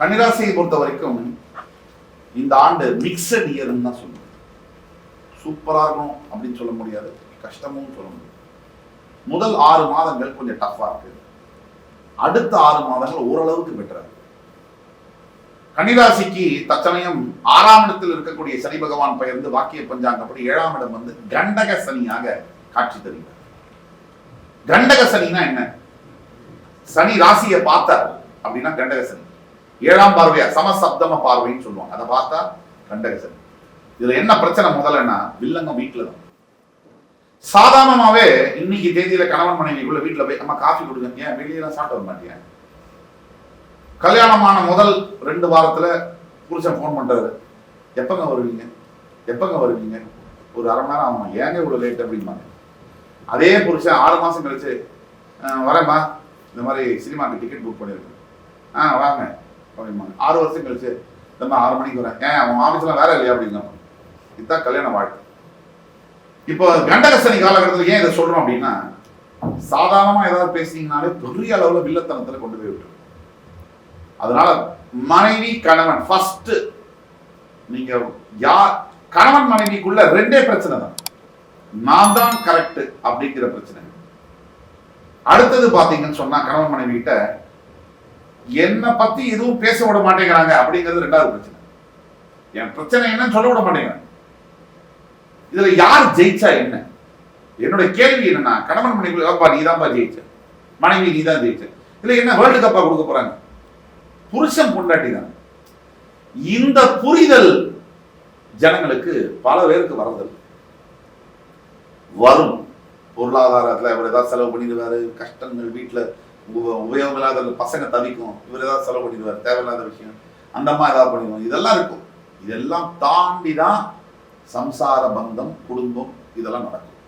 கன்னிராசியை பொறுத்த வரைக்கும் இந்த ஆண்டு மிக்சட் இயர்ன்னு தான் சொல்லுவோம். சூப்பரா இருக்கும் அப்படின்னு சொல்ல முடியாது, கஷ்டமும் சொல்ல முடியாது. முதல் 6 மாதங்கள் கொஞ்சம் டஃபா இருக்கு, அடுத்த 6 மாதங்கள் ஓரளவுக்கு பெட்டரா இருக்கு. கன்னிராசிக்கு தற்சமயம் 6ஆம் இடத்தில் இருக்கக்கூடிய சனி பகவான் பெயர்ந்து வாக்கிய பஞ்சாங்கப்படி 7ஆம் இடம் வந்து கண்டக சனியாக காட்சி தருகிறார். கண்டக சனினா என்ன? சனி ராசியை பார்த்தார் அப்படின்னா கண்டக சனி. 7ஆம் பார்வையா சமசப்தம பார்வைன்னு சொல்லுவாங்க, அதை பார்த்தா கண்டக சனி. இதுல என்ன பிரச்சனை முதல்லன்னா வில்லங்க வீட்டுல தான். சாதாரணமாவே இன்னைக்கு தேதியில கணவன் மனைவிக்குள்ள வீட்டுல போய் அம்மா காஃபி கொடுங்க, ஏன் வெளியெல்லாம் சாப்பிட்டு வர மாட்டேன். கல்யாணமான முதல் 2 வாரத்துல புருஷன் போன் பண்றாரு, எப்பங்க வருவீங்க எப்பங்க வருவீங்க, ஒரு அரை மணி நேரம் ஆகும், ஏங்க இவ்வளவு லேட் அப்படிம்பாங்க. அதே புருஷன் 6 மாசம் கழிச்சு வரேம்மா, இந்த மாதிரி சினிமாக்கு டிக்கெட் புக் பண்ணியிருக்கேன், வாங்க அப்படிம்பாங்க. 6 வருஷம் கழிச்சு இந்த 6 மணிக்கு வரேன், ஏன் அவன் ஆஃபீஸ்லாம் வேற இல்லையா அப்படிங்க. இதுதான் கல்யாண வாழ்க்கை. இப்போ கண்டகசனி காலகட்டத்தில் ஏன் இதை சொல்றோம் அப்படின்னா, சாதாரணமா ஏதாவது பேசினீங்கனாலே பெரிய அளவுல வில்லத்தனத்துல கொண்டு போய் விட்டுரும். அதனால மனைவி கணவன் ஃபர்ஸ்ட், நீங்க யார் கணவன் மனைவிக்குள்ள 2 பிரச்சனை தான். நான் தான் கரெக்ட் அப்படிங்கிற பிரச்சனை. அடுத்தது பாத்தீங்கன்னு சொன்னா கணவன் மனைவி கிட்ட என்னை பத்தி எதுவும் பேச விட மாட்டேங்கிறாங்க அப்படிங்கிறது 2வது பிரச்சனை. என் பிரச்சனை என்னன்னு சொல்ல விட மாட்டேங்கிறாங்க. இதுல யார் ஜெயிச்சா என்ன? என்னோட கேள்வி என்னன்னா, கணவன் மனைவி நீ தான்ப்பா ஜெயிச்ச, மனைவி நீ தான் ஜெயிச்ச, இல்ல என்ன வேர்ல்டு கப்பா கொடுக்க போறாங்க? புருஷன் பொண்டாட்டி தான். இந்த புரிதல் ஜனங்களுக்கு பல பேருக்கு வரதில்லை. வரும் பொருளாதாரத்துல இவர் ஏதாவது செலவு பண்ணிடுவாரு, கஷ்டங்கள் வீட்டுல உபயோகம் இல்லாத பசங்க தவிக்கும், இவர் ஏதாவது செலவு பண்ணிடுவார், தேவையில்லாத விஷயம் அந்த அம்மா ஏதாவது பண்ணிடுவாங்க, இதெல்லாம் இருக்கும். இதெல்லாம் தாண்டி தான் சம்சார பந்தம், குடும்பம் இதெல்லாம் நடக்கும்.